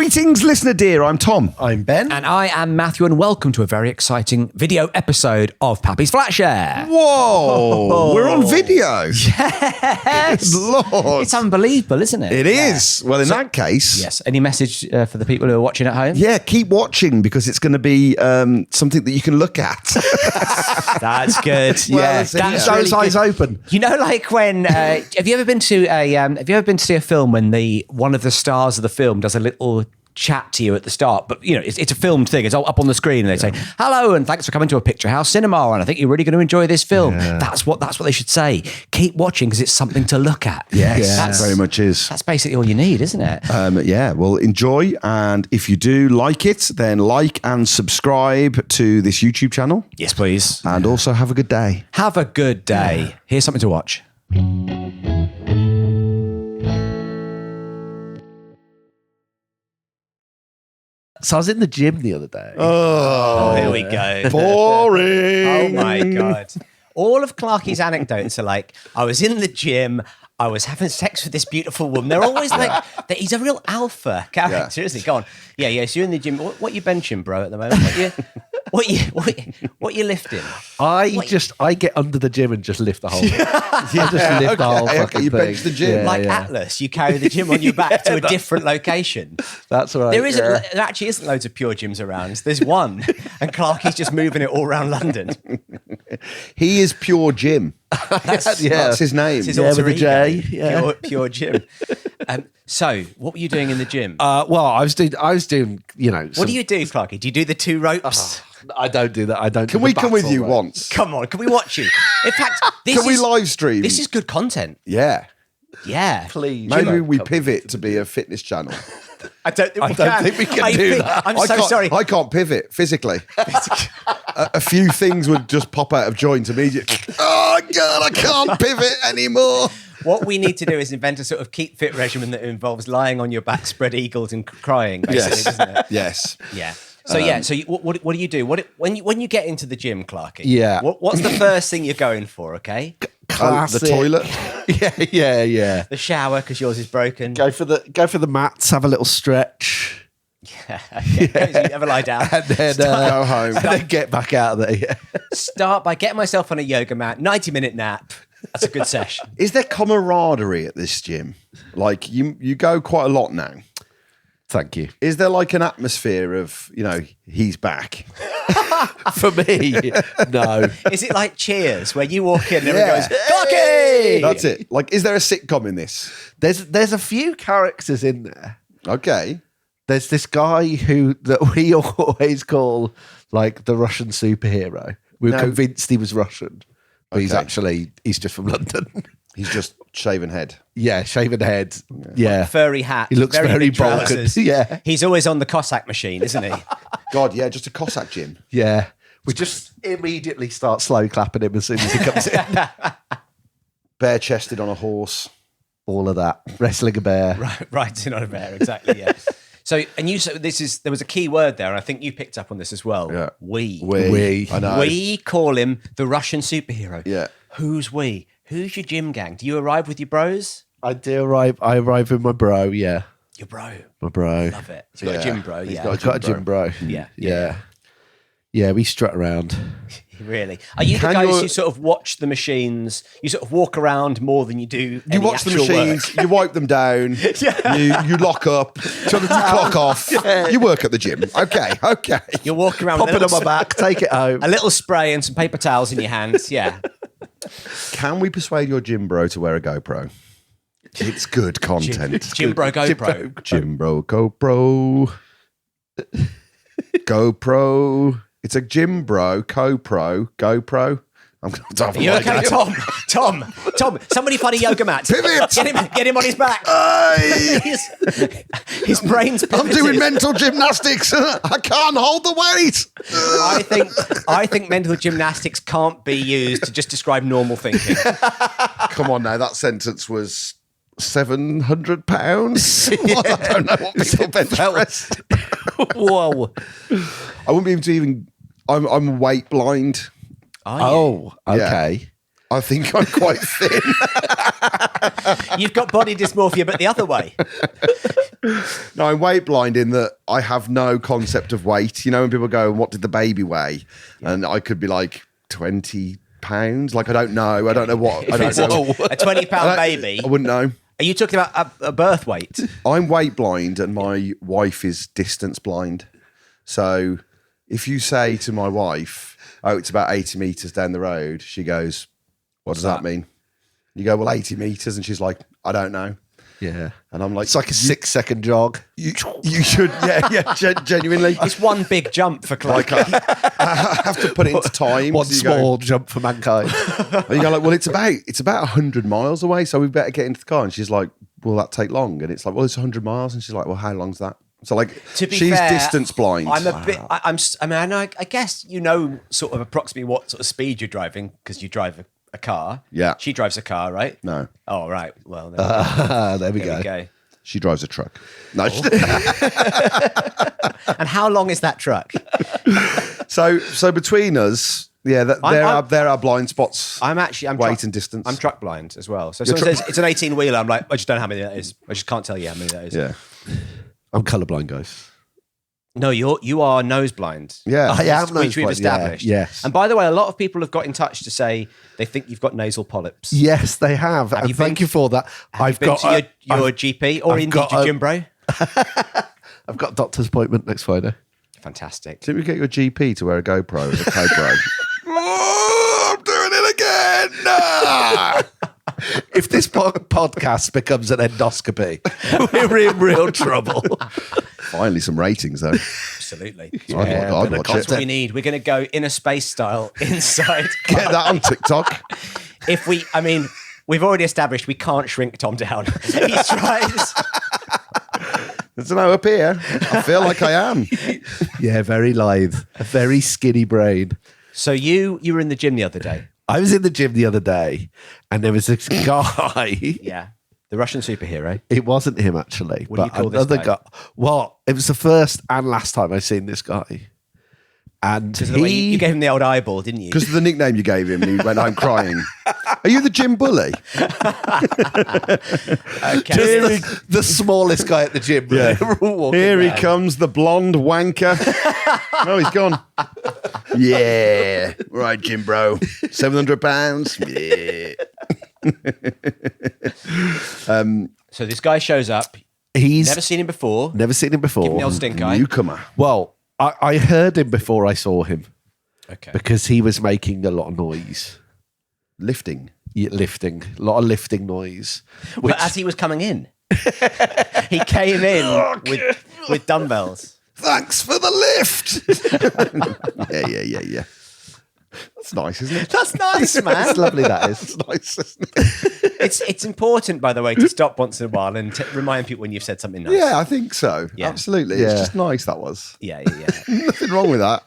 Greetings, listener dear. I'm Tom. I'm Ben. And I am Matthew, and welcome to a very exciting video episode of Pappy's Flatshare. Whoa, we're on video. Yes. Lord. It's unbelievable, isn't it? It is. Well, in that case. Yes. Any message for the people who are watching at home? Yeah, keep watching because it's going to be something that you can look at. That's good. Well, yeah. that's it, That's yeah. really Those eyes good. open. You know, like when have you ever been to a film when one of the stars of the film does a little chat to you at the start, but you know it's a filmed thing. It's all up on the screen, and they say hello and thanks for coming to a Picture House Cinema, and I think you're really going to enjoy this film. Yeah. That's what they should say. Keep watching because it's something to look at. Yes, That's very much is. That's basically all you need, isn't it? Yeah, well, enjoy. And if you do like it, then like and subscribe to this YouTube channel. Yes, please. And also have a good day. Have a good day. Here's something to watch. So I was in the gym the other day. Oh, Here we go. boring. Oh my God. All of Clarky's anecdotes are like, I was in the gym, I was having sex with this beautiful woman. They're always like, he's a real alpha character, isn't he? Go on. Yeah, so you're in the gym. What you benching, bro, at the moment? What you lifting? I get under the gym and just lift the whole thing. I just lift the whole fucking you thing. bench the gym. Like Atlas, you carry the gym on your back to a different location. That's right. There actually isn't loads of pure gyms around. There's one, and Clarky's just moving it all around London. He is Pure Jim. That's That's his name. It's his Yeah, alter with a J, ego. yeah. Pure Jim. So, what were you doing in the gym? Well, I was doing, you know. What do you do, Clarky? Do you do the two ropes? I don't do that. I don't. Can do we the come with battle you rope. once? Come on, can we watch you? In fact, this Can we is live stream? This is good content. Yeah. Yeah, Please. Maybe we Come. pivot to be a fitness channel. I don't think we I don't can. think we can do that. I'm I so can't- sorry. I can't pivot physically. a few things would just pop out of joint immediately. Oh, God, I can't pivot anymore. What we need to do is invent a sort of keep fit regimen that involves lying on your back, spread eagles, and crying. Basically, doesn't it? Yes. Yeah. So what do you do? When you get into the gym, Clarky? Yeah. What's the first thing you're going for? Okay. Classic. The toilet. Yeah. The shower because yours is broken. Go for the mats. Have a little stretch, You ever lie down? and then Go home. and then get back out of there. Yeah. Start by getting myself on a yoga mat. 90-minute nap. That's a good session. Is there camaraderie at this gym? Like, you go quite a lot now. Thank you. Is there like an atmosphere of, he's back? For me, no. Is it like Cheers, where you walk in and everyone Yeah. goes, Clarky! That's it. Like, is there a sitcom in this? There's a few characters in there. Okay. There's this guy that we always call like the Russian superhero. We were No. convinced he was Russian, but he's Okay. just from London. He's just shaven head. Yeah, shaven head. Yeah. Furry hat. He looks very big bonkers. trousers. Yeah. He's always on the Cossack machine, isn't he? God, yeah, just a Cossack gym. Yeah. We just immediately start slow clapping him as soon as he comes in. Bare-chested on a horse. All of that. Wrestling a bear. Right in on a bear, exactly, yeah. So there was a key word there, and I think you picked up on this as well. Yeah. We. I know. We call him the Russian superhero. Yeah. Who's we? Who's your gym gang? Do you arrive with your bros? I arrive with my bro, yeah. Your bro. My bro. Love it. So you got a gym bro, He's yeah. got I've got a gym bro. Yeah. Yeah. Yeah, we strut around. Really? Are you Can the guys your- who sort of watch the machines? You sort of walk around more than you do You any watch the actual machines, work? you wipe them down, you lock up, you clock off, you work at the gym. Okay. You're walking around Pop with it on my back, take it home. a little spray and some paper towels in your hands. Yeah. Can we persuade your gym bro to wear a GoPro? It's good content. Gym bro GoPro. Gym bro GoPro. GoPro. It's a gym bro, GoPro. I'm going to have a You like okay, that. Tom? Somebody find a yoga mat. Pivot! Get him on his back. Hey! His brain's I'm pivoted. doing mental gymnastics. I can't hold the weight. I think mental gymnastics can't be used to just describe normal thinking. Come on now, that sentence was £700. I don't know what people bench press. Whoa. I wouldn't be able to even. I'm weight blind. Oh, okay. I think I'm quite thin. You've got body dysmorphia, but the other way. No, I'm weight blind in that I have no concept of weight. You know, when people go, what did the baby weigh? And I could be like 20 pounds. Like, I don't know. I don't know what. I don't know. A 20-pound baby. I wouldn't know. Are you talking about a birth weight? I'm weight blind and my wife is distance blind. So if you say to my wife, oh, it's about 80 metres down the road, she goes, what does that mean? You go, well, 80 metres. And she's like, I don't know. Yeah. And I'm like, It's like a 6-second jog. you should, genuinely. It's one big jump for Clark. Like, I have to put it into time. One So you small jump for mankind. And you go like, well, it's about 100 miles away, so we better get into the car. And she's like, will that take long? And it's like, well, it's 100 miles. And she's like, well, how long's that? So like, To be she's fair, distance blind. I'm a bit. I guess you know sort of approximately what sort of speed you're driving because you drive a car. Yeah. She drives a car, right? No, Oh, right. Well, there There we we go. go. she drives a truck. No, And how long is that truck? so between us, yeah, there are blind spots. I'm weight truck, and distance. I'm truck blind as well. So if someone says it's an 18-wheeler, I'm like, I just don't know how many that is. I just can't tell you how many that is. Yeah, I'm colourblind, guys. No, you are nose blind. yeah. I am Which we've noseblind, established. yeah, yes. And by the way, a lot of people have got in touch to say they think you've got nasal polyps. Yes, they have. And you thank been- you for that. I've been to your GP or I've indeed got your a- gym bro. I've got a doctor's appointment next Friday. Fantastic. Didn't we get your GP to wear a GoPro as a GoPro? Oh, I'm doing it again. Nah. If this podcast becomes an endoscopy, we're in real trouble. Finally, some ratings though. Absolutely. I'd watch That's it. what we need. We're going to go inner space style inside. Get that on TikTok. We've already established we can't shrink Tom down. He tries. I don't know, up here, I feel like I am. Yeah, very lithe. A very skinny brain. So you were in the gym the other day. I was in the gym the other day and there was this guy. Yeah. The Russian superhero. It wasn't him actually. What do you call this another guy? Well, it was the first and last time I've seen this guy. And Because you he gave him the old eyeball, didn't you? Because of the nickname you gave him, and he went home crying. Are you the gym bully? Okay. the smallest guy at the gym. Yeah. Walking Here he around. comes, the blonde wanker. Oh, he's gone. Yeah. Right, Jim bro. £700. Yeah. So this guy shows up. He's Never seen him before. never seen him before. Give him the old stink eye. Newcomer. Well, I heard him before I saw him Okay. because he was making a lot of noise. Lifting. Yeah, lifting. A lot of lifting noise. But as he was coming in, he came in with dumbbells. Thanks for the lift. Yeah. That's nice, isn't it? That's nice, man. It's lovely that is. That's nice, isn't it? It's important, by the way, to stop once in a while and to remind people when you've said something nice. Yeah, I think so. Yeah. Absolutely. Yeah. It's just nice, that was. Yeah. Nothing wrong with that.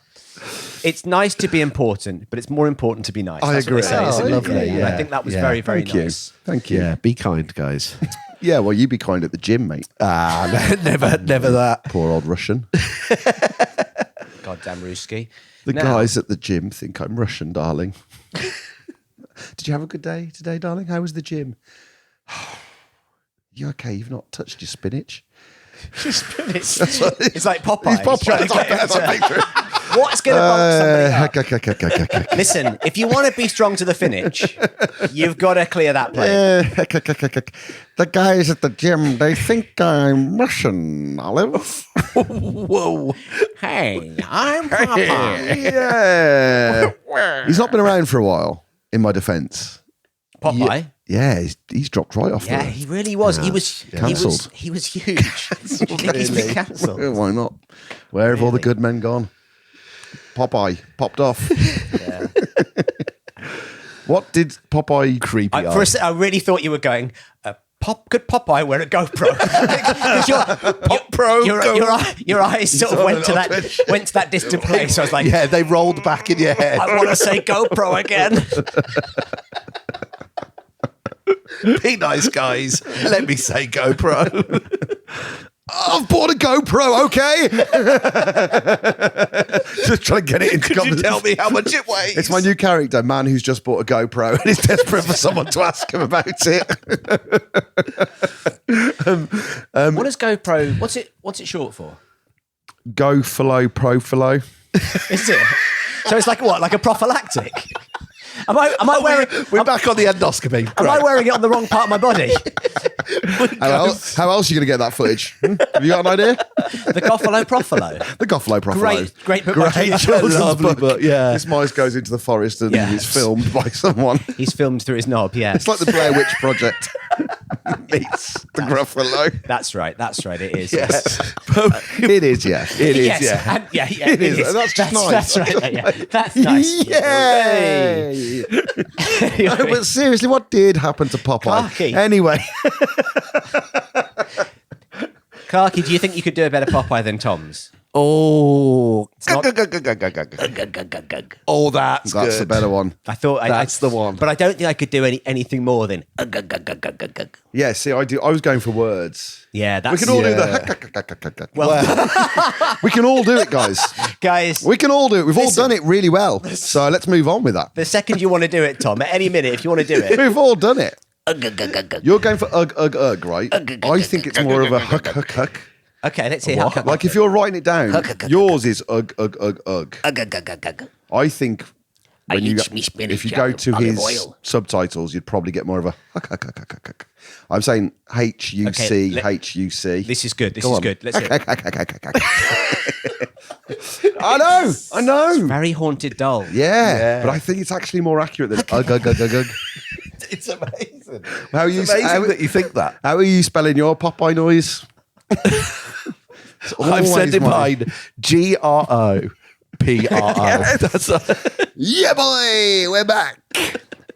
It's nice to be important, but it's more important to be nice. I That's agree. What they say, Oh, isn't it? lovely, And yeah. I think that was Yeah. very, very Thank you. nice. Thank you. Yeah, be kind, guys. Yeah, well, you be kind at the gym, mate. Never that. Poor old Russian. Goddamn Ruski. The Now- guys at the gym think I'm Russian, darling. Did you have a good day today, darling? How was the gym? You okay? You've not touched your spinach? It's like Popeye. He's Popeye. Trying to get That's what I picture. What's going to bump somebody up? Yeah. Listen, if you want to be strong to the finish, you've got to clear that plate. The guys at the gym, they think I'm Russian, Olive. Whoa. Hey, I'm Popeye. Yeah. He's not been around for a while, in my defence. Popeye? Yeah, he's dropped right off Yeah, there. he really was. Cancelled. He was huge. Do you think he's been cancelled? Well, why not? Where have all the good men gone? Popeye popped off. Yeah. What did Popeye Creepy I really thought you were going, could Popeye wear a GoPro? Because your eyes sort of went to that distant place. So I was like, Yeah, they rolled back in your head. I want to say GoPro again. Be nice, guys. Let me say GoPro. I've bought a GoPro, okay? Just trying to get it into Could you conversation. tell me how much it weighs? It's my new character, man who's just bought a GoPro and is desperate for someone to ask him about it. What is GoPro? What's it short for? Go follow, pro follow. Is it? So it's like what? Like a prophylactic? Am I wearing? We're back on the endoscopy. Am I wearing it on the wrong part of my body? How else are you going to get that footage? Have you got an idea? The Goffalo Profilo. The Goffalo Profilo. Great book. by Great John- children's Lovely book. book, yeah. This mice goes into the forest and Yes. is filmed by someone. He's filmed through his knob. Yeah, It's like the Blair Witch Project meets the Gruffalo. that's right. It is. Yes. It is, yeah. It is, Yes, yeah. and yeah, It is. That's just nice. That's right. Yeah, that's nice. Yay! No, but seriously, what did happen to Popeye? Clarky. Anyway, Clarky, do you think you could do a better Popeye than Tom's? Oh. not- Oh, that's that's good. the better one. I thought That's the one. but I don't think I could do anything more than. Yeah, see, I was going for words. Yeah, that's We can all do Yeah. the. well, We can all do it, guys. guys. We can all do it. We've all Listen. done it really well. So let's move on with that. The second you want to do it, Tom, at any minute, if you want to do it, We've all done it. You're going for ugh, right? I think it's more of a huck. okay, let's see. What? Like if you're writing it down, yours is ugh. I think when you eat me spinach if you go out to of olive his oil. subtitles, you'd probably get more of a huck. I'm saying HUC, Okay, HUC. This is good. This Go is on. good. Let's hear it. I know. Very haunted doll. Yeah, but I think it's actually more accurate than ugh. It's amazing. How are you? It's amazing how, that you think that. how are you spelling your Popeye noise? I've said in Always mine GROPRO. That's Yeah, boy, we're back.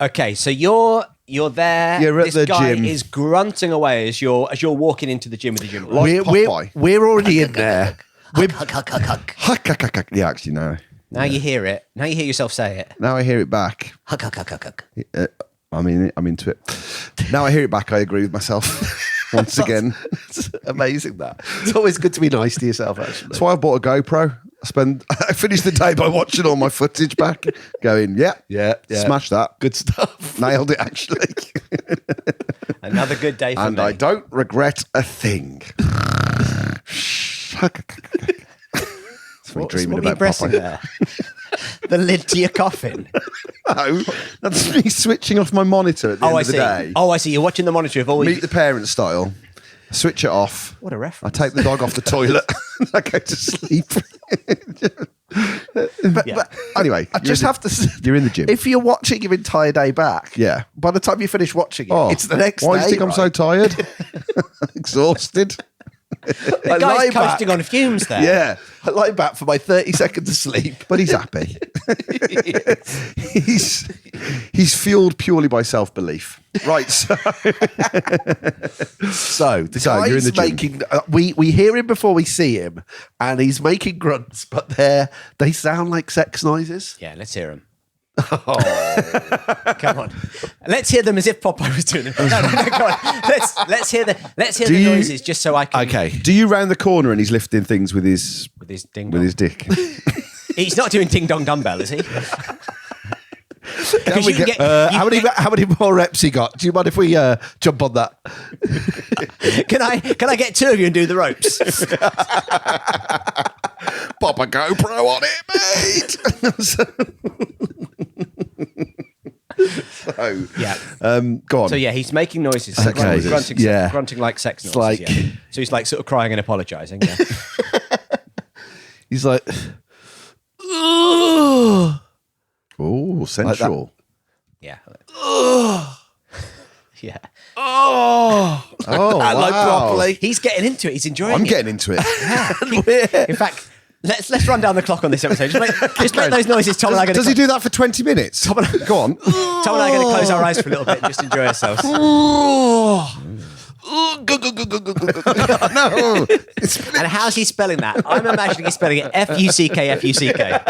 Okay, so you're there. You're at this the guy gym. is grunting away as you're walking into the gym with the gym. Like Popeye. we're already in there. We're, Huck. Yeah, actually, no. Now you hear it. Now you hear yourself say it. Now I hear it back. I'm into it. Now I hear it back. I agree with myself once again. it's amazing that. It's always good to be nice to yourself, actually. That's why I bought a GoPro. I finished the day by watching all my footage back, going, Yeah. smash that. Good stuff. Nailed it, actually. Another good day for And me. I don't regret a thing. That's me dreaming what were you about pressing Popeye. there? The lid to your coffin. No, that's me switching off my monitor at the end I of the see. day. Oh, I see. You're watching the monitor of all Meet these. the parent style. Switch it off. What a I reference. take the dog off the toilet. I go to sleep. Yeah. Anyway, I just have to. You're in the gym. If you're watching your entire day back, Yeah. by the time you finish watching it, Oh, it's the next why day. do you think I'm so right? tired? Exhausted. The I guy's lie back. coasting on fumes there. Yeah. I lie back for my 30 seconds of sleep. But he's happy. he's fueled purely by self-belief. Right. So So the So, you're in guy's the gym. making. We hear him before we see him, and he's making grunts, but they sound like sex noises. Yeah, let's hear them. Come on, let's hear them as if Popeye was doing them. No, go on. Let's hear the Do you- noises just so I can. Okay. do you round the corner and he's lifting things with his With his ding with dong. his dick? He's not doing ding dong dumbbell, is he? Because we you can get- get. How many more reps he got? Do you mind if we jump on that? Can I get two of you and do the ropes? Pop a GoPro on it, mate. So, Yeah. go on. So yeah, he's making noises, Sex noises. grunting, Yeah. grunting like sex noises. like- yeah. So he's like sort of crying and apologising. Yeah. He's like, "Ugh." Oh, sensual. Yeah. Yeah. Oh, Oh, I like wow. properly. He's getting into it. He's enjoying I'm it. getting into it. In fact, let's run down the clock on this episode. Just make those noises. Tom and I are going Does he do that for 20 minutes? Go on. Tom and I are going to close our eyes for a little bit and just enjoy ourselves. No. And how's he spelling that? I'm imagining he's spelling it F-U-C-K, F-U-C-K.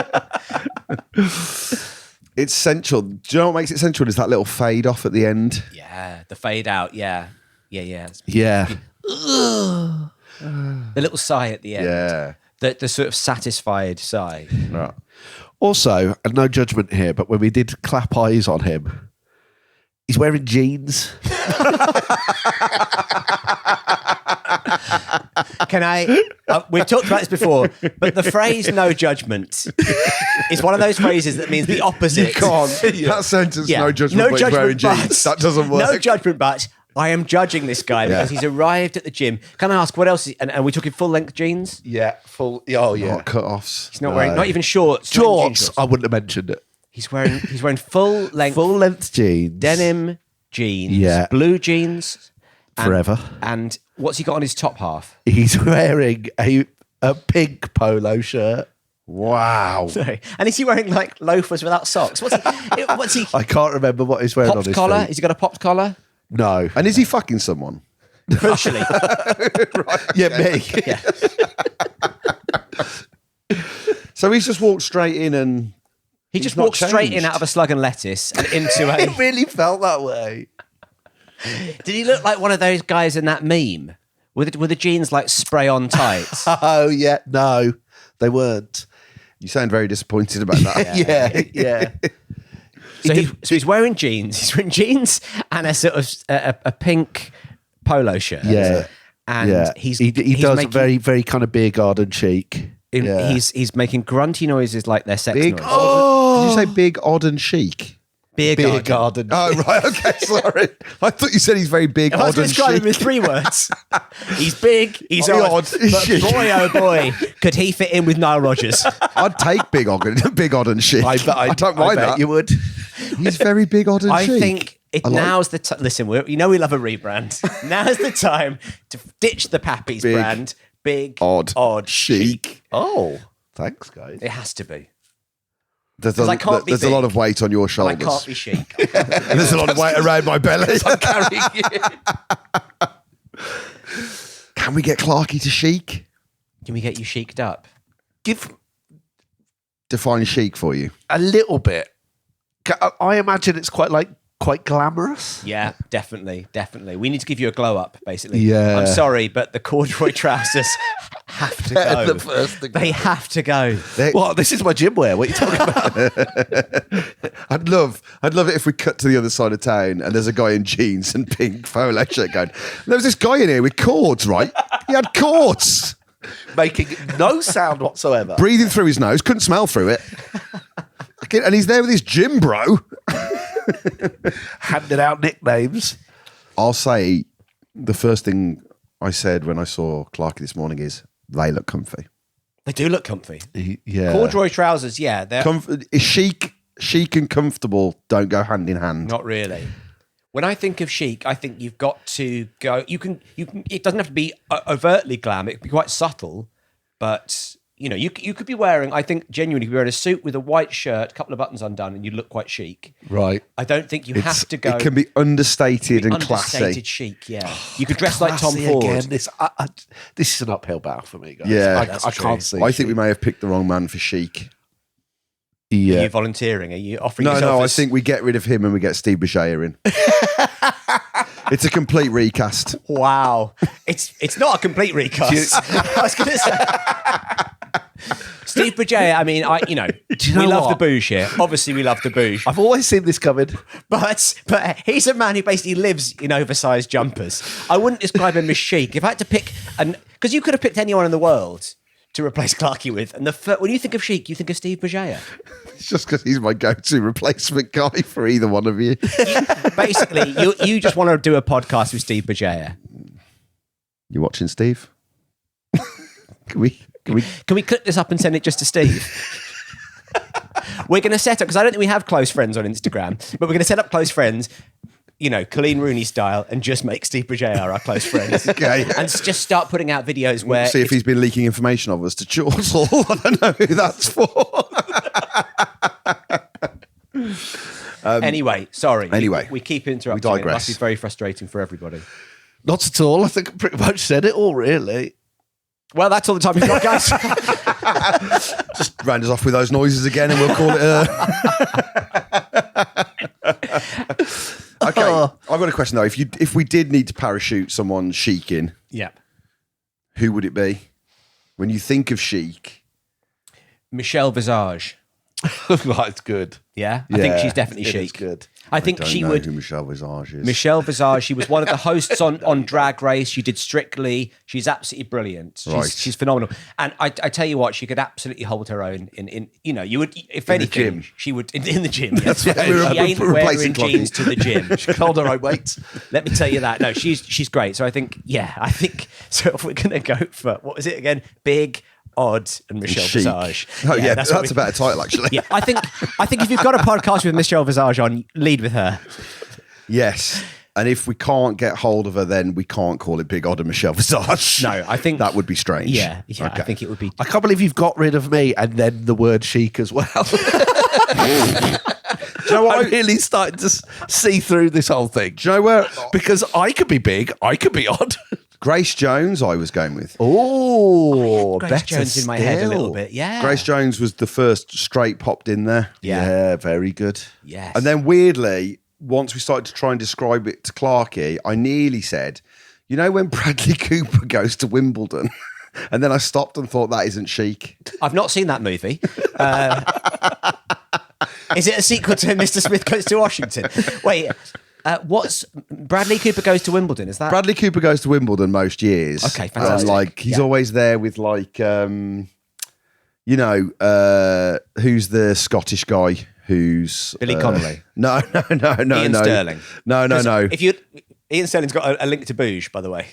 It's sensual. Do you know what makes it sensual? Is that little fade off at the end. Yeah, the fade out. Yeah. Yeah. Yeah. The little sigh at the end. Yeah. the sort of satisfied side. Right. Also, and no judgment here, but when we did clap eyes on him, he's wearing jeans. Can I? We've talked about this before, but the phrase "no judgment" is one of those phrases that means the opposite. You can't. That sentence, Yeah. no judgment, but he's wearing jeans. That doesn't work. No judgment, but I am judging this guy because he's arrived at the gym. Can I ask what else? And we're talking full length jeans. Yeah, full. Oh yeah, Not cut-offs. He's not wearing, not even shorts. He's wearing jean shorts. I wouldn't have mentioned it. He's wearing full length jeans, denim jeans. Yeah. Blue jeans. Forever. And what's he got on his top half? He's wearing a pink polo shirt. Wow. Sorry. And is he wearing like loafers without socks? What's he? I can't remember what he's wearing on Popped his collar? feet. Has he got a popped collar? No. And is he fucking someone? Crucially. Yeah, me. Yeah. So he's just walked straight in and He just walked straight in out of a slug and lettuce and into a... It really felt that way. Did he look like one of those guys in that meme? With the jeans like spray on tights? Oh, yeah. No, they weren't. you sound very disappointed about that. Yeah. So he's wearing jeans. He's wearing jeans and a sort of a pink polo shirt. Yeah. And he he's does making, very, very kind of beer garden chic. Yeah. He's making grunty noises like they're sex Big noises. Did you say big, odd, and chic? Beer garden. Oh, right. Okay, sorry. I thought you said he's very big, I was odd, going to and describe him in chic. 3 words. He's big, he's Odd, odd, but chic. boy, oh boy, could he fit in with Nile Rodgers? I'd take big, odd, and chic. I don't mind bet that. you would. He's very big, odd, and I chic. think now's the time. Listen, we love a rebrand. Now's the time to ditch the Pappy's Big, brand. Big, odd, chic. Oh, thanks, guys. It has to be. There's, I can't be there's a big. lot of weight on your I shoulders. can't be chic. There's a lot of weight around my belly. I'm carrying you. Can we get Clarky to chic? Can we get you chic'd up? Define chic for you. A little bit. I imagine it's quite glamorous. Yeah, definitely. We need to give you a glow up, basically. Yeah. I'm sorry, but the corduroy trousers have to go. The first thing. They have to go. What? This is my gym wear. What are you talking about? I'd love it if we cut to the other side of town and there's a guy in jeans and pink polo shirt going, there was this guy in here with cords, right? He had cords. Making no sound whatsoever. Breathing through his nose, couldn't smell through it. And he's there with his gym bro. Handing out nicknames. I'll say the first thing I said when I saw Clarky this morning is, they look comfy. They do look comfy. Yeah. Corduroy trousers, yeah, they're Chic and comfortable don't go hand in hand. not really. When I think of chic, I think you've got to go. You can. It doesn't have to be overtly glam. It can be quite subtle, but you could be wearing. I think genuinely, you could be wearing a suit with a white shirt, a couple of buttons undone, and you look quite chic. Right. I don't think you have to go. It can be understated and classy. Understated chic, yeah. You could dress like Tom Classy Ford. again. This is an uphill battle for me, guys. Yeah, I can't see. I think we may have picked the wrong man for chic. Are Yeah. you volunteering? Are you offering No, yourself I as- think we get rid of him and we get Steve Bugeja in. It's a complete recast. Wow. It's not a complete recast. I was going to say. Steve Bugeja, I mean, you know we love what? the bouge here. Obviously, we love the bouge. I've always seen this coming. But he's a man who basically lives in oversized jumpers. I wouldn't describe him as chic. If I had to pick, because you could have picked anyone in the world to replace Clarky with, and when you think of chic, you think of Steve Bugeja. It's just because he's my go-to replacement guy for either one of you. Basically, you just want to do a podcast with Steve Bugeja. You watching, Steve? Can we? Can we clip this up and send it just to Steve? We're going to set up, because I don't think we have close friends on Instagram, but we're going to set up close friends, Colleen Rooney style, and just make Steve Bugeja our close friends. Okay. And just start putting out videos where... See if he's been leaking information of us to Jaws. I don't know who that's for. Anyway, sorry. Anyway, we keep interrupting. we It must digress. be very frustrating for everybody. Not at all. I think I pretty much said it all, really. Well, that's all the time we've got, guys. Just round us off with those noises again and we'll call it Okay, I've got a question though. If we did need to parachute someone chic in, Yeah. who would it be? When you think of chic, Michelle Visage. That's good. Yeah, I think Yeah, she's definitely It chic. is good. I think don't she know would. who Michelle Visage is. Michelle Visage. She was one of the hosts on Drag Race. She did Strictly. She's absolutely brilliant. Right. She's phenomenal. And I tell you what, she could absolutely hold her own in you would, if anything, gym. she would in the gym. Yes. right. She ain't We're wearing replacing Clockie. jeans to the gym. She can hold her own weight. Let me tell you that. No, she's great. So I think so. If we're gonna go for what was it again? Big, Odd, and Michelle Chic. Visage. Oh yeah, that's what a better title actually. Yeah, I think if you've got a podcast with Michelle Visage on, lead with her. Yes. And if we can't get hold of her, then we can't call it Big Odd and Michelle Visage. No, I think that would be strange. Yeah, Okay. I think it would be. I can't believe you've got rid of me and then the word chic as well. Do you know what? I'm really starting to see through this whole thing. Do you know where Because I could be big, I could be odd. Grace Jones I was going with? Oh, Grace better Jones in my head a little still. bit. Yeah, Grace Jones was the first straight popped in there. Yeah, very good. Yes. And then weirdly, once we started to try and describe it to Clarky, I nearly said, you know when Bradley Cooper goes to Wimbledon? And then I stopped and thought that isn't chic. I've not seen that movie. Is it a sequel to Mr. Smith Goes to Washington? Wait, what's Bradley Cooper Goes to Wimbledon? Is that Bradley Cooper goes to Wimbledon most years. Okay, fantastic. Like he's Yeah. always there with like, who's the Scottish guy who's Billy Connolly? No. Ian Sterling? No. If you Ian Sterling's got a link to Booge, by the way.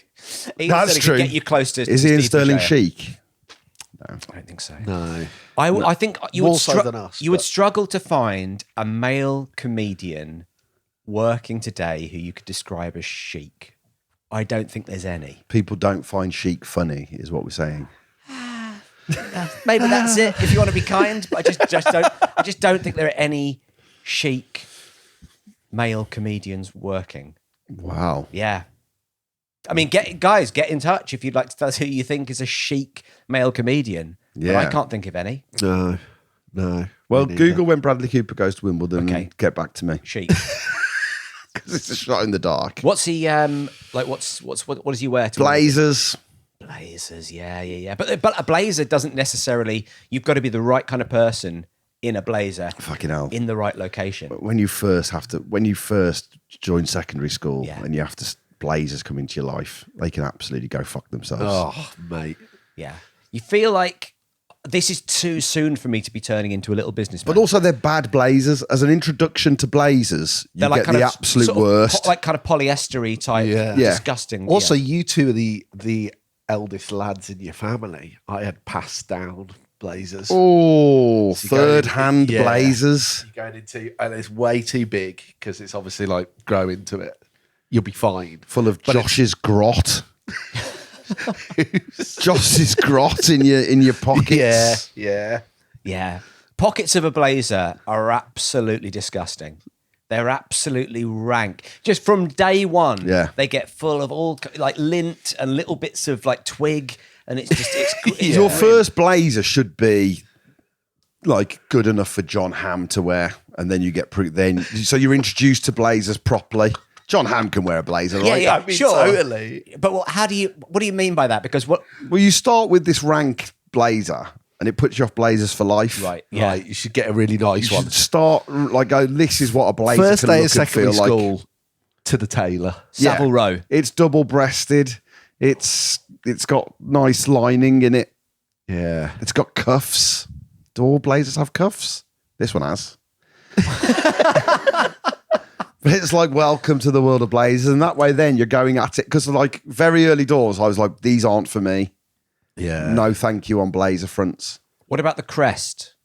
Ian That's Sterling true. Can get you close to. Is to Ian Steve Sterling Bugeja. chic? I don't think so. No. I think you More would so than us, you would but- struggle to find a male comedian working today who you could describe as chic. I don't think there's any. People don't find chic funny, is what we're saying. Maybe that's it. If you want to be kind, but I just don't think there are any chic male comedians working. Wow. Yeah. I mean, get in touch if you'd like to tell us who you think is a chic male comedian. But Yeah. I can't think of any. No. Well, Me neither. Google when Bradley Cooper goes to Wimbledon Okay. and get back to me. Chic. Because it's a shot in the dark. What's he like? What does he wear? To Blazers. Blazers, yeah. But a blazer doesn't necessarily. You've got to be the right kind of person in a blazer, Fucking hell. in the right location. When you first join secondary school Yeah. and you have to blazers come into your life, they can absolutely go fuck themselves. Oh, mate. Yeah, you feel like this is too soon for me to be turning into a little businessman. But also they're bad blazers. As an introduction to blazers, you They're like get kind the of absolute sort of worst. like kind of polyestery type, Yeah. Yeah. disgusting. Also, yeah. you two are the eldest lads in your family. I had passed down blazers. Oh, So you're going third-hand into- yeah. blazers. You're going into, and it's way too big because it's obviously like grow into it. You'll be fine. Full of But Josh's grot. Josh's grot in your pockets. Yeah. Pockets of a blazer are absolutely disgusting. They're absolutely rank. Just from day one, Yeah. they get full of all like lint and little bits of like twig, and it's Your first blazer should be like good enough for John Hamm to wear, and then you get so you're introduced to blazers properly. John Hamm can wear a blazer, right? Yeah, I mean, sure. totally. But what do you mean by that? Because what? Well, you start with this rank blazer, and it puts you off blazers for life. Right. Yeah. Right, you should get a really nice You one. should start like go. This is what a blazer First can day look of and secondary feel school like. to the tailor. Yeah. Savile Row. It's double breasted. It's got nice lining in it. Yeah. It's got cuffs. Do all blazers have cuffs? This one has. But it's like, welcome to the world of blazers. And that way then you're going at it. Because like very early doors, I was like, these aren't for me. Yeah. No thank you on blazer fronts. What about the crest?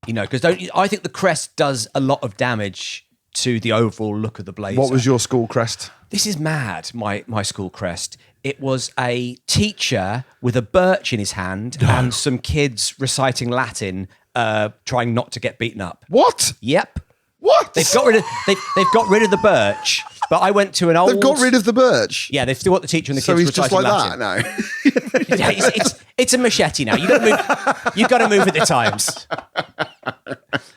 You know, because I think the crest does a lot of damage to the overall look of the blazer. What was your school crest? This is mad, my school crest. It was a teacher with a birch in his hand and some kids reciting Latin, trying not to get beaten up. What? Yep. What? They've got rid of the birch, but I went to an old... They've got rid of the birch. Yeah, they've still got the teacher and the So kids he's just reciting like Latin. that now. Yeah, it's a machete now. You've got to move with the times.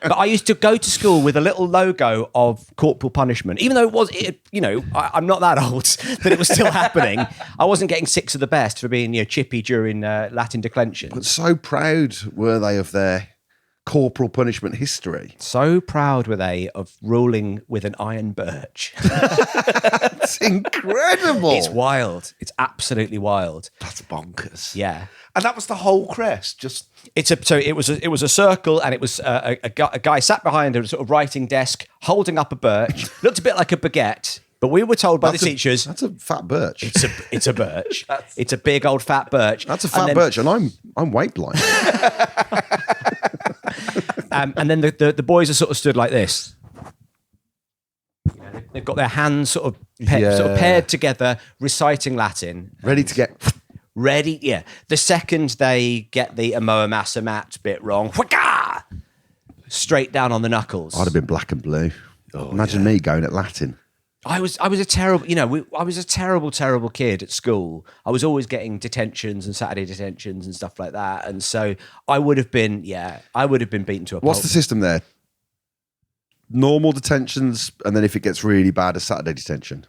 But I used to go to school with a little logo of corporal punishment, even though I'm not that old that it was still happening. I wasn't getting six of the best for being chippy during Latin declension. But so proud were they of their corporal punishment history. So proud were they of ruling with an iron birch. It's incredible. It's wild. It's absolutely wild. That's bonkers. Yeah. And that was the whole crest. It was a circle, and it was a guy sat behind a sort of writing desk holding up a birch. Looked a bit like a baguette, but we were told by the teachers That's a fat birch. it's a birch. It's a big old fat birch. That's a fat birch, and I'm weight blind. And then the boys are sort of stood like this. They've got their hands sort of paired together, reciting Latin. Ready to get... Ready, yeah. The second they get the Amoa Massa Mat bit wrong, whaka! Straight down on the knuckles. I'd have been black and blue. Imagine me going at Latin. I was a terrible, I was a terrible kid at school. I was always getting detentions and Saturday detentions and stuff like that. And so I would have been beaten to a pulp. What's the system there? Normal detentions, and then if it gets really bad, a Saturday detention.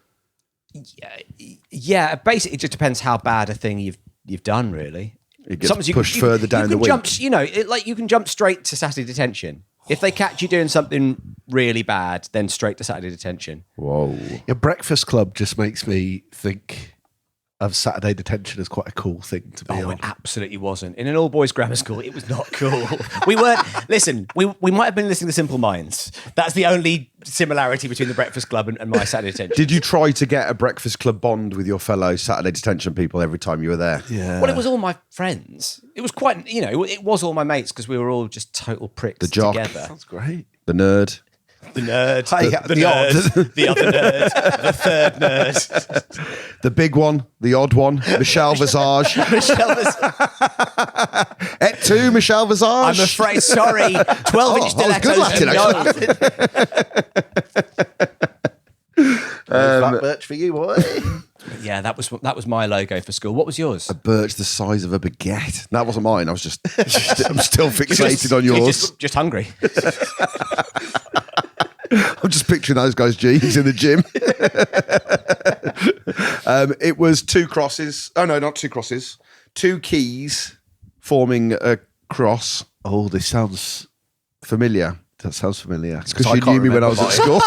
Yeah, basically, it just depends how bad a thing you've done, really. It gets pushed further down the week. You can jump straight to Saturday detention. If they catch you doing something really bad, then straight to Saturday detention. Whoa. Your breakfast club just makes me think of Saturday detention as quite a cool thing to be on. It absolutely wasn't. In an all-boys grammar school, it was not cool. We might have been listening to Simple Minds. That's the only similarity between the breakfast club and my Saturday detention. Did you try to get a breakfast club bond with your fellow Saturday detention people every time you were there? Yeah. Well, it was all my friends. It was quite, it was all my mates because we were all just total pricks The jock. together. Sounds great. The nerd. The nerd, The nerd, the other nerd, the third nerd. The big one, the odd one, Michelle Visage. Michelle was, Et tu, Michelle Visage? I'm afraid, sorry, 12-inch good Latin, Fat birch for you, boy. Yeah, that was my logo for school. What was yours? A birch the size of a baguette. That wasn't mine. I was I'm still fixated on You're yours. just hungry. I'm just picturing those guys' jeans in the gym. It was two crosses. Oh, no, not two crosses. Two keys forming a cross. Oh, this sounds Familiar. That sounds familiar. It's because you knew me when I was at school.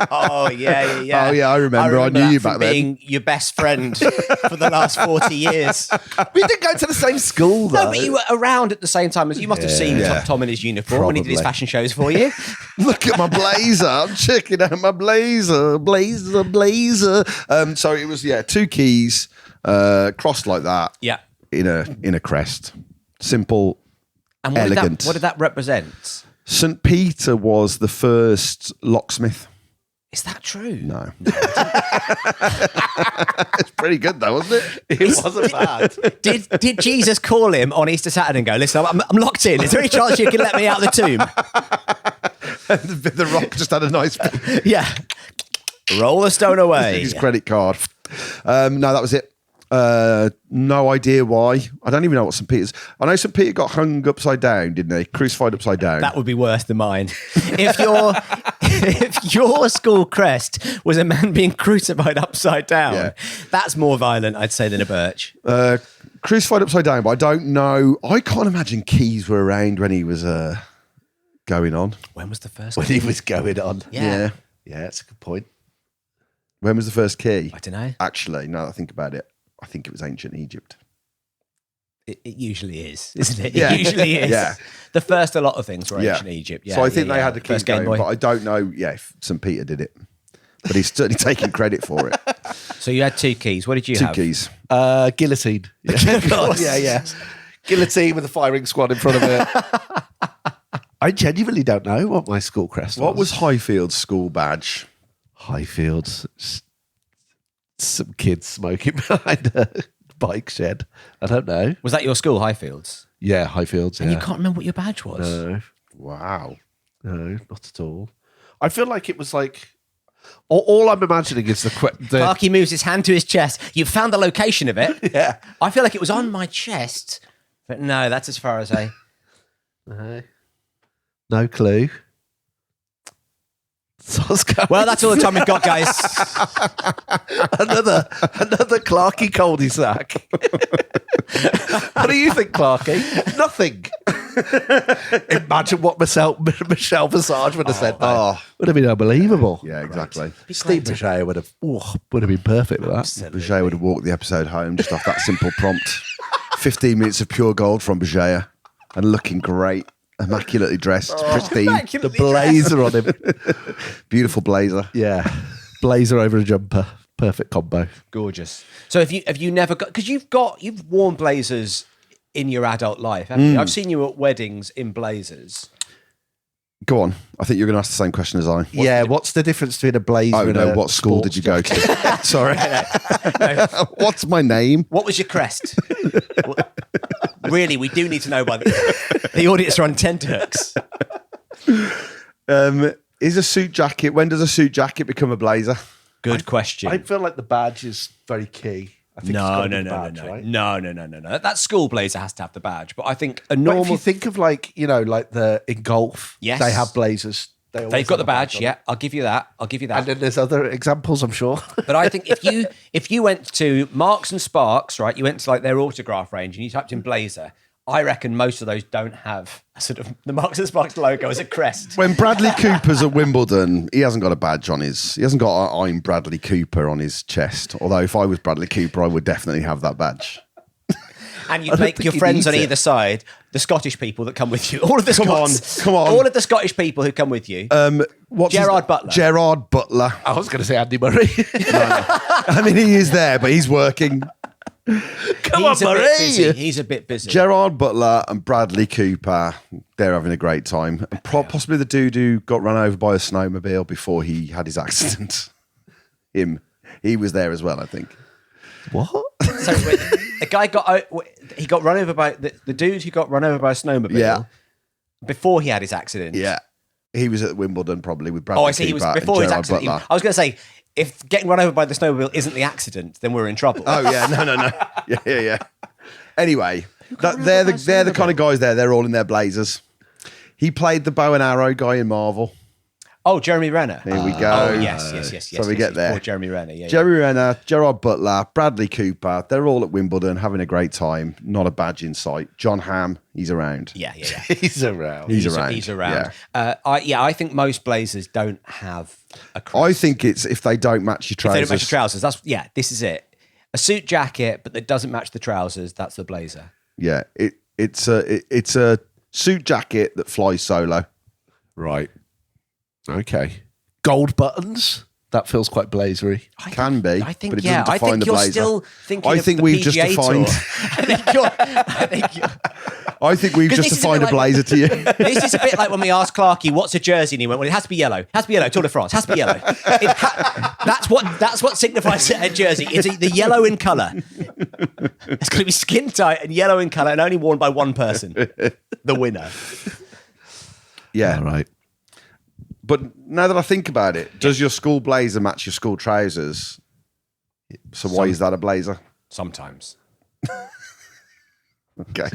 Oh, yeah. Oh, yeah, I remember. I knew you back then. Being your best friend for the last 40 years. We didn't go to the same school, though. No, but you were around at the same time as you must have seen Tom in his uniform when he did his Probably. fashion shows for you. Look at my blazer. I'm checking out my blazer. Blazer. So it was, two keys crossed like that. Yeah. In a crest. Simple, And elegant. what did that represent? St. Peter was the first locksmith. Is that true? No. It's pretty good though, wasn't it? It wasn't bad. Did Jesus call him on Easter Saturday and go, listen, I'm locked in. Is there any chance you can let me out of the tomb? The Rock just had a nice Yeah. Roll the stone away. his credit card. No, that was it. No idea why. I don't even know what St. Peter's. I know St. Peter got hung upside down, didn't they? Crucified upside down. That would be worse than mine. If your school crest was a man being crucified upside down, that's more violent, I'd say, than a birch. Crucified upside down, but I don't know. I can't imagine keys were around when he was going on. When was the first? When he was going on. Yeah. Yeah, that's a good point. When was the first key? I don't know. Actually, now that I think about it, I think it was ancient Egypt. It usually is, isn't it? Yeah. It usually is. Yeah. The first, a lot of things were ancient Egypt. Yeah, So I think they had the keys First Game going, Boy. but I don't know, if St. Peter did it. But he's certainly taking credit for it. So you had two keys. What did you Two have? keys. Guillotine. Yeah. Guillotine with a firing squad in front of it. I genuinely don't know what my school crest was. What was Highfield's school badge? Highfields? Some kids smoking behind a bike shed. I don't know. Was that your school, Highfields? Yeah, Highfields. And yeah. you can't remember what your badge was? No, Wow. no, not at all. I feel like it was like all I'm imagining is the Parky moves his hand to his chest. You found the location of it. yeah. I feel like it was on my chest, but no, that's as far as I. No clue. Sosco. Well, that's all the time we've got, guys. another Clarky cul-de-sac. What do you think, Clarky? Nothing. Imagine what Michelle Visage would have said. That would have been unbelievable. Yeah, exactly. Steve Bugeja would have been perfect with that. Bugeja would have walked the episode home just off that simple prompt. 15 minutes of pure gold from Bugeja and looking great. Immaculately dressed, pristine. The blazer on him. Beautiful blazer. Yeah. Blazer over a jumper. Perfect combo. Gorgeous. So have you never got, because you've worn blazers in your adult life, haven't you? I've seen you at weddings in blazers. Go on. I think you're going to ask the same question as I. What's the difference between a blazer and a what school did you go to? Sorry. No. What's my name? What was your crest? Really, we do need to know by the audience are on tenterhooks. Is a suit jacket, when does a suit jacket become a blazer? Good question. I feel like the badge is very key. I think No. Right? No. That school blazer has to have the badge, but I think a But normal. if you think of like in golf, Yes. they have blazers. They've got the badge, on yeah. it. I'll give you that. And then there's other examples, I'm sure. But I think if you went to Marks and Sparks, right, you went to like their autograph range and you typed in blazer, I reckon most of those don't have a sort of the Marks and Sparks logo as a crest. When Bradley Cooper's at Wimbledon, he hasn't got a badge on he hasn't got I'm Bradley Cooper on his chest. Although if I was Bradley Cooper, I would definitely have that badge. And you'd make your friends on either side, the Scottish people that come with you. All of the Come on. All of the Scottish people who come with you. Gerard Butler. Gerard Butler. I was going to say Andy Murray. I mean, he is there, but he's working. He's a bit busy. He's a bit busy. Gerard Butler and Bradley Cooper, they're having a great time. And possibly the dude who got run over by a snowmobile before he had his accident. He was there as well, I think. What? So the guy got run over by the dude who got run over by a snowmobile before he had his accident. Yeah. He was at Wimbledon probably with Bradley Oh, I see. He was Cooper before and his Gerard accident. Butler. I was going to say, if getting run over by the snowmobile isn't the accident, then we're in trouble. Oh yeah, no. Yeah. Anyway, they're the kind of guys there. They're all in their blazers. He played the bow and arrow guy in Marvel. Oh, Jeremy Renner. Here we go. Oh, yes. So we get there. Poor Jeremy Renner. Yeah. Jeremy Renner, Gerard Butler, Bradley Cooper. They're all at Wimbledon having a great time. Not a badge in sight. John Hamm, he's around. Yeah. He's around. He's around. He's around. Yeah. I think most blazers don't have a crest. I think it's if they don't match your If they trousers. don't match your trousers, this is it. A suit jacket, but that doesn't match the trousers, that's the blazer. Yeah, it's a suit jacket that flies solo. Right. Okay. Gold buttons. That feels quite blazery. Can be. I think, but it yeah. doesn't I define think the you're blazer. still thinking I of think the we've PGA just defined. Tour. I think you're... I think we've 'Cause just this is a defined bit a blazer to you. This is a bit like when we asked Clarky, what's a jersey? And he went, well, it has to be yellow. It has to be yellow. Tour de France. It has to be yellow. That's what signifies a jersey. It's the yellow in colour. It's going to be skin tight and yellow in colour and only worn by one person. The winner. Yeah. All right. But now that I think about it, does your school blazer match your school trousers? So why is that a blazer? Sometimes. Okay.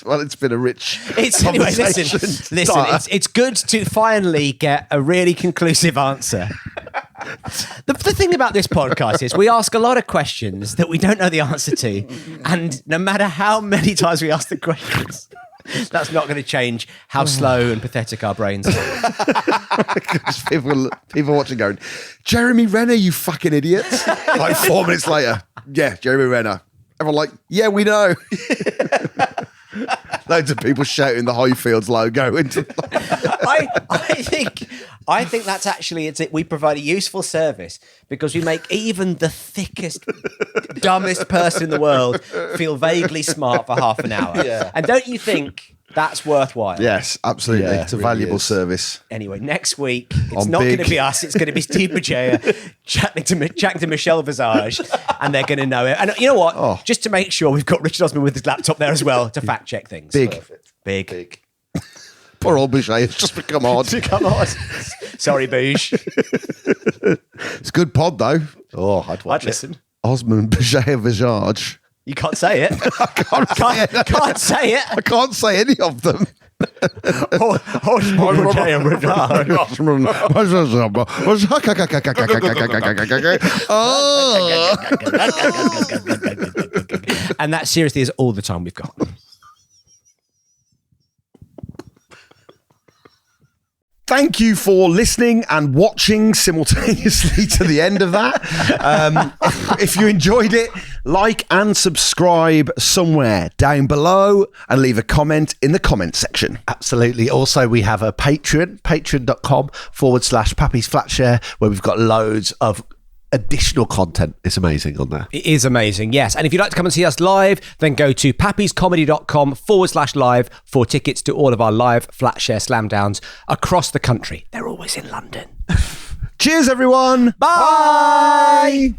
Well, it's been a rich Anyway, conversation. listen. It's good to finally get a really conclusive answer. The thing about this podcast is we ask a lot of questions that we don't know the answer to, and no matter how many times we ask the questions, that's not going to change how slow and pathetic our brains are. Because people watching going, Jeremy Renner, you fucking idiot. Like 4 minutes later, yeah, Jeremy Renner. Everyone like, yeah, we know. Loads of people shouting the Highfields logo into I think that's actually it. We provide a useful service because we make even the thickest, dumbest person in the world feel vaguely smart for half an hour. Yeah. And don't you think that's worthwhile? Yes, absolutely. Yeah, it's a it really valuable is. service. Anyway, next week, it's On not going to Big. be us. It's going to be Steve Bugeja chatting to Michelle Visage, and they're going to know it. And you know what? Just to make sure, we've got Richard Osman with his laptop there as well to fact check things. Big. Big. Poor old Boucher, it's just become odd. Come on. Sorry, Bouge. It's a good pod, though. Oh, I'd watch I'd listen. Osman Boucher Visage. You can't say it. I can't say it. Can't say it. I can't say any of them. And that seriously is all the time we've got. Thank you for listening and watching simultaneously to the end of that. If you enjoyed it, like and subscribe somewhere down below and leave a comment in the comment section. Absolutely. Also, we have a Patreon, patreon.com/Pappy's Flatshare, where we've got loads of additional content. It's amazing on there. It is amazing, yes. And if you'd like to come and see us live, then go to pappyscomedy.com/live for tickets to all of our live Flatshare slam downs across the country. They're always in London. Cheers, everyone. Bye.